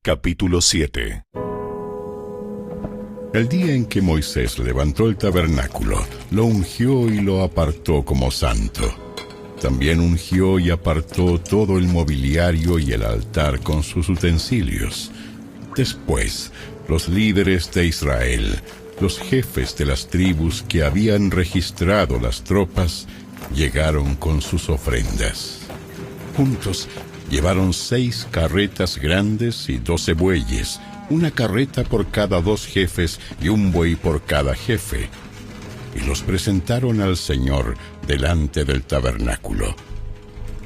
Capítulo 7. El día en que Moisés levantó el tabernáculo, lo ungió y lo apartó como santo. También ungió y apartó todo el mobiliario y el altar con sus utensilios. Después, los líderes de Israel, los jefes de las tribus que habían registrado las tropas, llegaron con sus ofrendas. Juntos llevaron 6 carretas grandes y 12 bueyes, una carreta por cada 2 jefes y un buey por cada jefe, y los presentaron al Señor delante del tabernáculo.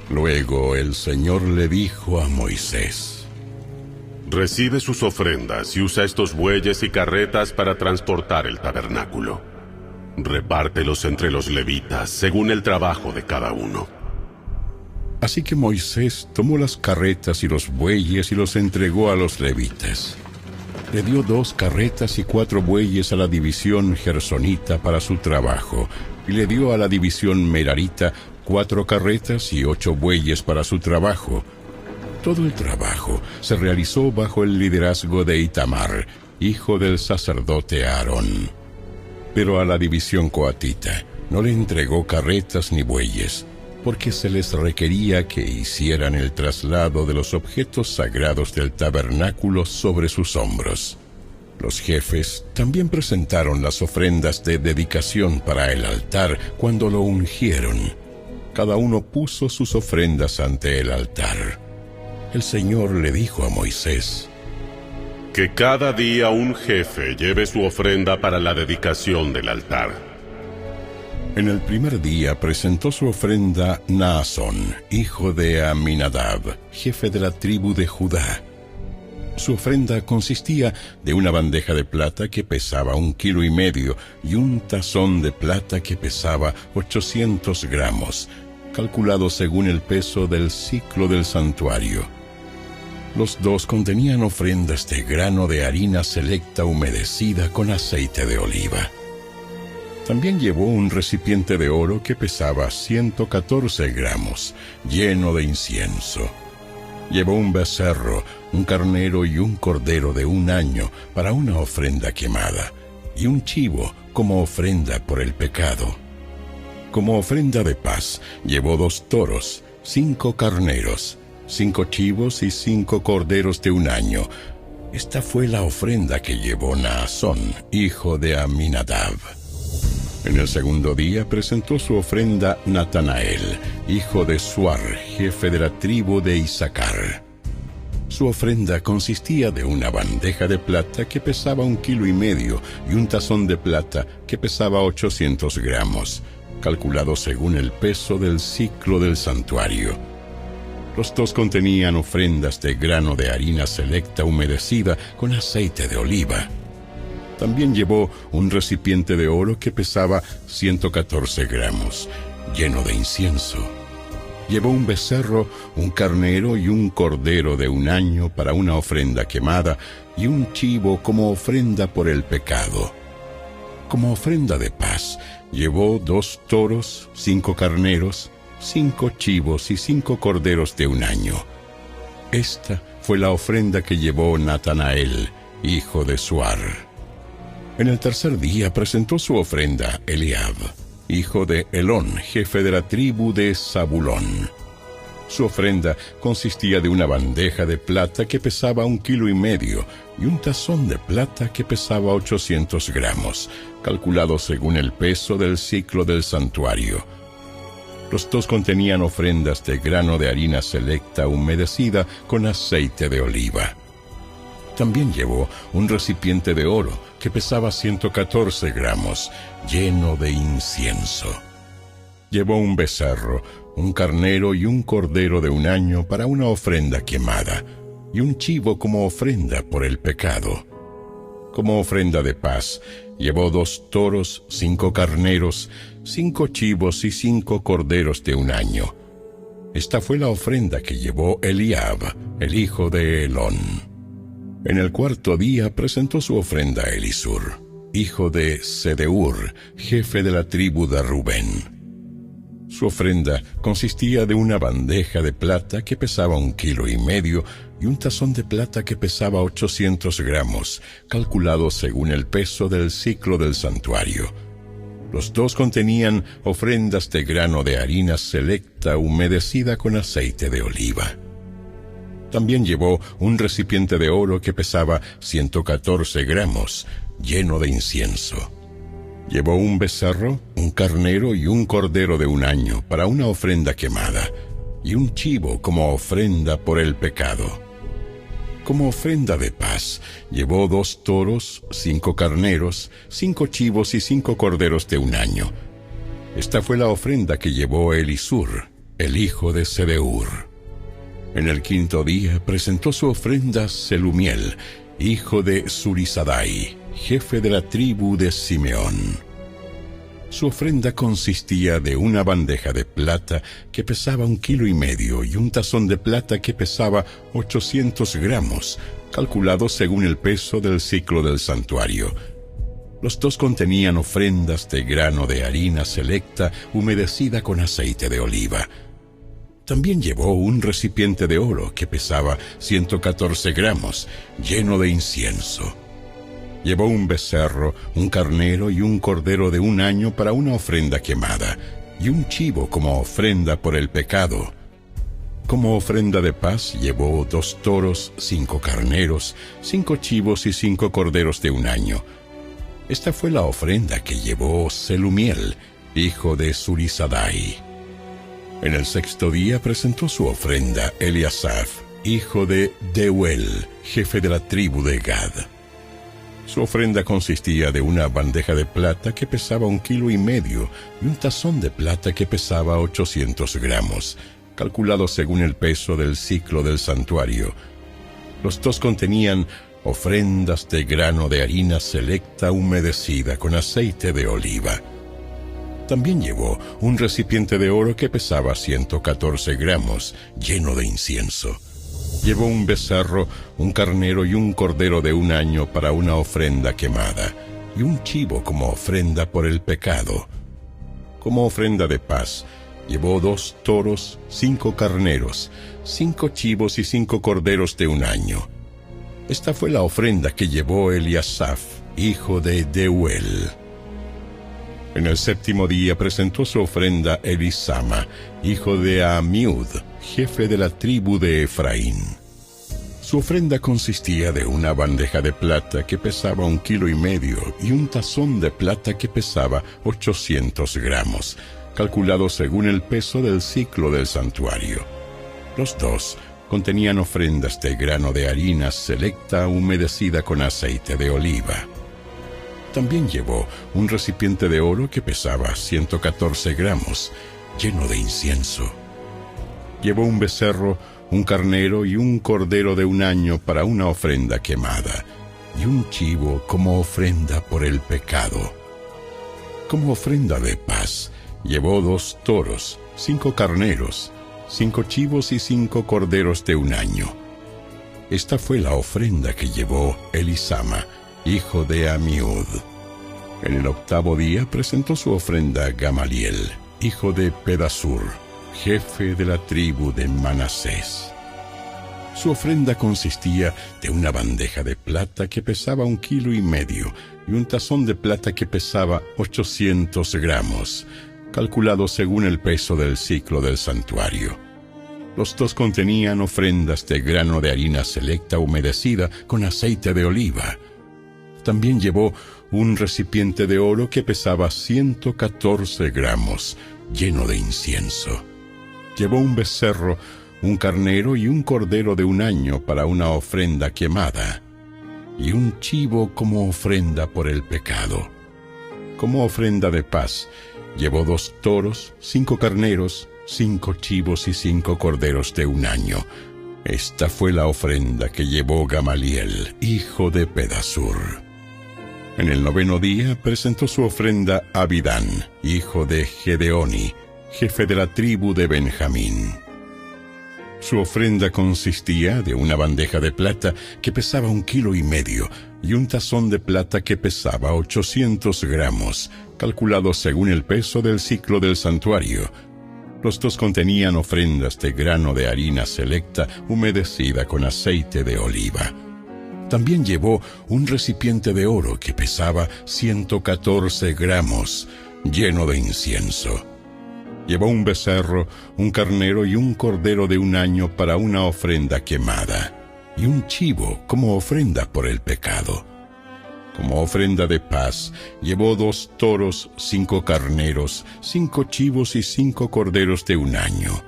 Luego el Señor le dijo a Moisés: Recibe sus ofrendas y usa estos bueyes y carretas para transportar el tabernáculo. Repártelos entre los levitas, según el trabajo de cada uno. Así que Moisés tomó las carretas y los bueyes y los entregó a los levitas. Le dio 2 carretas y 4 bueyes a la división gersonita para su trabajo, y le dio a la división merarita 4 carretas y 8 bueyes para su trabajo. Todo el trabajo se realizó bajo el liderazgo de Itamar, hijo del sacerdote Aarón. Pero a la división coatita no le entregó carretas ni bueyes, porque se les requería que hicieran el traslado de los objetos sagrados del tabernáculo sobre sus hombros. Los jefes también presentaron las ofrendas de dedicación para el altar cuando lo ungieron. Cada uno puso sus ofrendas ante el altar. El Señor le dijo a Moisés: Que cada día un jefe lleve su ofrenda para la dedicación del altar. En el primer día presentó su ofrenda Naasón, hijo de Aminadab, jefe de la tribu de Judá. Su ofrenda consistía de una bandeja de plata que pesaba 1,5 kilos y un tazón de plata que pesaba 800 gramos, calculado según el peso del siclo del santuario. Los 2 contenían ofrendas de grano de harina selecta humedecida con aceite de oliva. También llevó un recipiente de oro que pesaba 114 gramos, lleno de incienso. Llevó un becerro, un carnero y un cordero de 1 año para una ofrenda quemada, y un chivo como ofrenda por el pecado. Como ofrenda de paz, llevó 2 toros, 5 carneros, 5 chivos y 5 corderos de 1 año. Esta fue la ofrenda que llevó Naasón, hijo de Aminadab. En el segundo día presentó su ofrenda Natanael, hijo de Suar, jefe de la tribu de Isaacar. Su ofrenda consistía de una bandeja de plata que pesaba 1,5 kilos y un tazón de plata que pesaba 800 gramos, calculado según el peso del siclo del santuario. Los 2 contenían ofrendas de grano de harina selecta humedecida con aceite de oliva. También llevó un recipiente de oro que pesaba 114 gramos, lleno de incienso. Llevó un becerro, un carnero y un cordero de 1 año para una ofrenda quemada y un chivo como ofrenda por el pecado. Como ofrenda de paz, llevó 2 toros, 5 carneros, 5 chivos y 5 corderos de 1 año. Esta fue la ofrenda que llevó Natanael, hijo de Suar. En el tercer día presentó su ofrenda Eliab, hijo de Elón, jefe de la tribu de Zabulón. Su ofrenda consistía de una bandeja de plata que pesaba 1,5 kilos y un tazón de plata que pesaba 800 gramos, calculado según el peso del siclo del santuario. Los 2 contenían ofrendas de grano de harina selecta humedecida con aceite de oliva. También llevó un recipiente de oro que pesaba 114 gramos, lleno de incienso. Llevó un becerro, un carnero y un cordero de 1 año para una ofrenda quemada, y un chivo como ofrenda por el pecado. Como ofrenda de paz, llevó 2 toros, 5 carneros, 5 chivos y 5 corderos de 1 año. Esta fue la ofrenda que llevó Eliab, el hijo de Elón. En el cuarto día presentó su ofrenda Elisur, hijo de Sedeur, jefe de la tribu de Rubén. Su ofrenda consistía de una bandeja de plata que pesaba 1,5 kilos y un tazón de plata que pesaba 800 gramos, calculado según el peso del ciclo del santuario. Los dos contenían ofrendas de grano de harina selecta humedecida con aceite de oliva. También llevó un recipiente de oro que pesaba 114 gramos, lleno de incienso. Llevó un becerro, un carnero y un cordero de 1 año para una ofrenda quemada, y un chivo como ofrenda por el pecado. Como ofrenda de paz, llevó 2 toros, 5 carneros, 5 chivos y 5 corderos de 1 año. Esta fue la ofrenda que llevó Elisur, el hijo de Sedeur. En el 5º día presentó su ofrenda Selumiel, hijo de Zurisadai, jefe de la tribu de Simeón. Su ofrenda consistía de una bandeja de plata que pesaba 1,5 kilos y un tazón de plata que pesaba 800 gramos, calculado según el peso del ciclo del santuario. Los dos contenían ofrendas de grano de harina selecta humedecida con aceite de oliva. También llevó un recipiente de oro que pesaba 114 gramos, lleno de incienso. Llevó un becerro, un carnero y un cordero de 1 año para una ofrenda quemada, y un chivo como ofrenda por el pecado. Como ofrenda de paz llevó 2 toros, 5 carneros, 5 chivos y 5 corderos de 1 año. Esta fue la ofrenda que llevó Selumiel, hijo de Zurisadai. En el 6º día presentó su ofrenda Eliasaf, hijo de Deuel, jefe de la tribu de Gad. Su ofrenda consistía de una bandeja de plata que pesaba 1,5 kilos y un tazón de plata que pesaba 800 gramos, calculado según el peso del ciclo del santuario. Los dos contenían ofrendas de grano de harina selecta humedecida con aceite de oliva. También llevó un recipiente de oro que pesaba 114 gramos, lleno de incienso. Llevó un becerro, un carnero y un cordero de 1 año para una ofrenda quemada, y un chivo como ofrenda por el pecado. Como ofrenda de paz, llevó 2 toros, 5 carneros, 5 chivos y 5 corderos de 1 año. Esta fue la ofrenda que llevó Eliasaf, hijo de Deuel. En el 7º día presentó su ofrenda Elisama, hijo de Amiud, jefe de la tribu de Efraín. Su ofrenda consistía de una bandeja de plata que pesaba 1,5 kilos y un tazón de plata que pesaba 800 gramos, calculado según el peso del ciclo del santuario. Los dos contenían ofrendas de grano de harina selecta humedecida con aceite de oliva. También llevó un recipiente de oro que pesaba 114 gramos, lleno de incienso. Llevó un becerro, un carnero y un cordero de 1 año para una ofrenda quemada, y un chivo como ofrenda por el pecado. Como ofrenda de paz, llevó 2 toros, 5 carneros, 5 chivos y 5 corderos de 1 año. Esta fue la ofrenda que llevó Elisama, hijo de Amiud. En el 8º día presentó su ofrenda Gamaliel, hijo de Pedasur, jefe de la tribu de Manasés. Su ofrenda consistía de una bandeja de plata que pesaba 1,5 kilos y un tazón de plata que pesaba 800 gramos, calculado según el peso del ciclo del santuario. Los dos contenían ofrendas de grano de harina selecta humedecida con aceite de oliva. También llevó un recipiente de oro que pesaba 114 gramos, lleno de incienso. Llevó un becerro, un carnero y un cordero de 1 año para una ofrenda quemada, y un chivo como ofrenda por el pecado. Como ofrenda de paz, llevó 2 toros, 5 carneros, 5 chivos y 5 corderos de 1 año. Esta fue la ofrenda que llevó Gamaliel, hijo de Pedasur. En el 9º día presentó su ofrenda Abidán, hijo de Gedeoni, jefe de la tribu de Benjamín. Su ofrenda consistía de una bandeja de plata que pesaba 1,5 kilos y un tazón de plata que pesaba 800 gramos, calculado según el peso del ciclo del santuario. Los dos contenían ofrendas de grano de harina selecta humedecida con aceite de oliva. También llevó un recipiente de oro que pesaba 114 gramos, lleno de incienso. Llevó un becerro, un carnero y un cordero de 1 año para una ofrenda quemada, y un chivo como ofrenda por el pecado. Como ofrenda de paz, llevó 2 toros, 5 carneros, 5 chivos y 5 corderos de 1 año.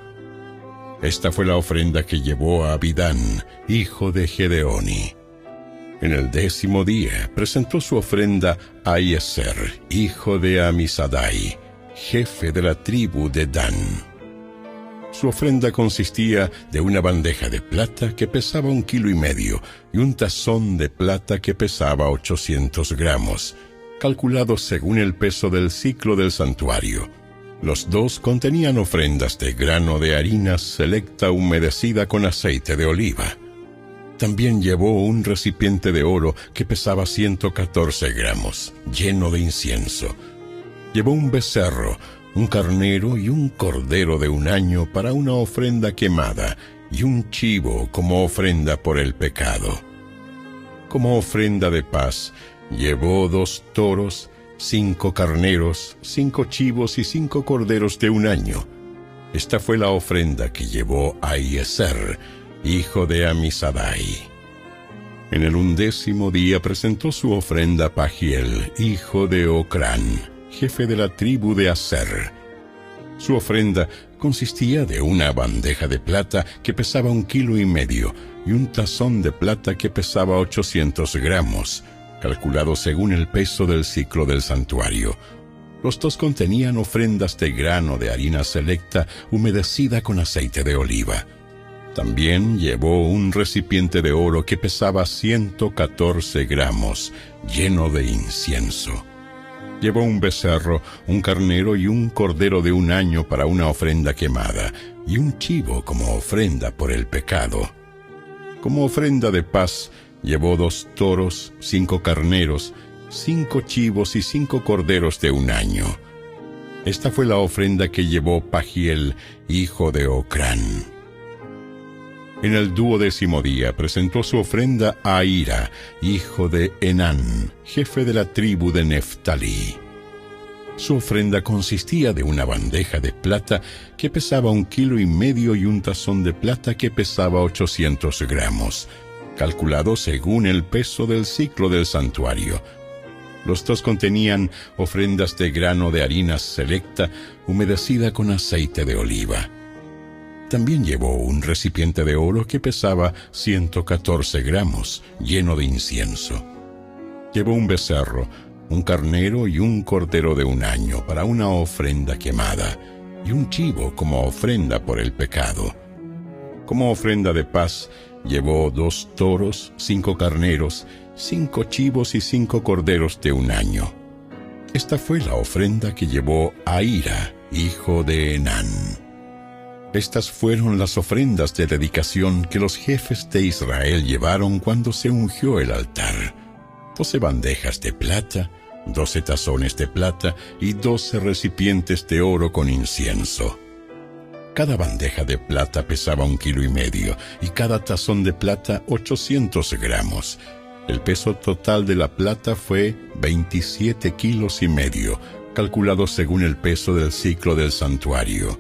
Esta fue la ofrenda que llevó a Abidán, hijo de Gedeoni. En el 10º día presentó su ofrenda a Ahiezer, hijo de Amisadai, jefe de la tribu de Dan. Su ofrenda consistía de una bandeja de plata que pesaba 1,5 kilos y un tazón de plata que pesaba 800 gramos, calculados según el peso del ciclo del santuario. Los dos contenían ofrendas de grano de harina selecta humedecida con aceite de oliva. También llevó un recipiente de oro que pesaba 114 gramos, lleno de incienso. Llevó un becerro, un carnero y un cordero de 1 año para una ofrenda quemada, y un chivo como ofrenda por el pecado. Como ofrenda de paz, llevó 2 toros, 5 carneros, 5 chivos y 5 corderos de 1 año. Esta fue la ofrenda que llevó a Ahiezer, hijo de Amisadai. En el 11º día presentó su ofrenda a Pagiel, hijo de Ocrán, jefe de la tribu de Aser. Su ofrenda consistía de una bandeja de plata que pesaba 1,5 kilos y un tazón de plata que pesaba 800 gramos, calculado según el peso del ciclo del santuario. Los dos contenían ofrendas de grano de harina selecta humedecida con aceite de oliva. También llevó un recipiente de oro que pesaba 114 gramos, lleno de incienso. Llevó un becerro, un carnero y un cordero de 1 año para una ofrenda quemada, y un chivo como ofrenda por el pecado. Como ofrenda de paz, llevó 2 toros, 5 carneros, 5 chivos y 5 corderos de 1 año. Esta fue la ofrenda que llevó Pagiel, hijo de Ocrán. En el 12º día presentó su ofrenda a Ahira, hijo de Enán, jefe de la tribu de Neftalí. Su ofrenda consistía de una bandeja de plata que pesaba 1,5 kilos y un tazón de plata que pesaba 800 gramos, calculado según el peso del ciclo del santuario. Los dos contenían ofrendas de grano de harina selecta humedecida con aceite de oliva. También llevó un recipiente de oro que pesaba 114 gramos, lleno de incienso. Llevó un becerro, un carnero y un cordero de 1 año para una ofrenda quemada, y un chivo como ofrenda por el pecado. Como ofrenda de paz, llevó 2 toros, 5 carneros, 5 chivos y 5 corderos de 1 año. Esta fue la ofrenda que llevó Ahira, hijo de Enán. Estas fueron las ofrendas de dedicación que los jefes de Israel llevaron cuando se ungió el altar: 12 bandejas de plata, 12 tazones de plata y 12 recipientes de oro con incienso. Cada bandeja de plata pesaba 1,5 kilos y cada tazón de plata 800 gramos. El peso total de la plata fue 27,5 kilos, calculado según el peso del ciclo del santuario.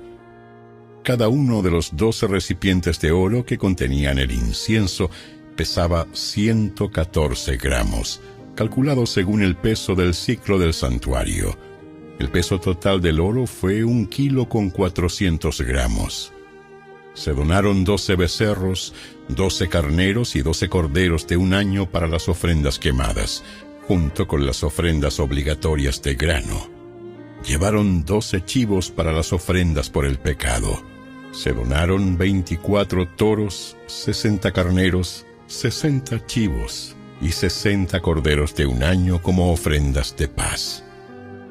Cada uno de los 12 recipientes de oro que contenían el incienso pesaba 114 gramos, calculado según el peso del ciclo del santuario. El peso total del oro fue 1,4 kilos. Se donaron 12 becerros, 12 carneros y 12 corderos de 1 año para las ofrendas quemadas, junto con las ofrendas obligatorias de grano. Llevaron 12 chivos para las ofrendas por el pecado. Se donaron 24 toros, 60 carneros, 60 chivos y 60 corderos de 1 año como ofrendas de paz.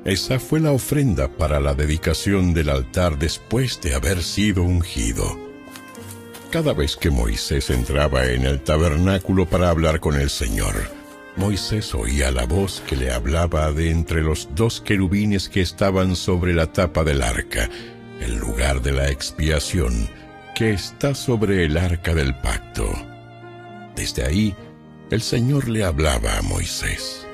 Esa fue la ofrenda para la dedicación del altar después de haber sido ungido. Cada vez que Moisés entraba en el tabernáculo para hablar con el Señor, Moisés oía la voz que le hablaba de entre los 2 querubines que estaban sobre la tapa del arca, el lugar de la expiación, que está sobre el arca del pacto. Desde ahí, el Señor le hablaba a Moisés.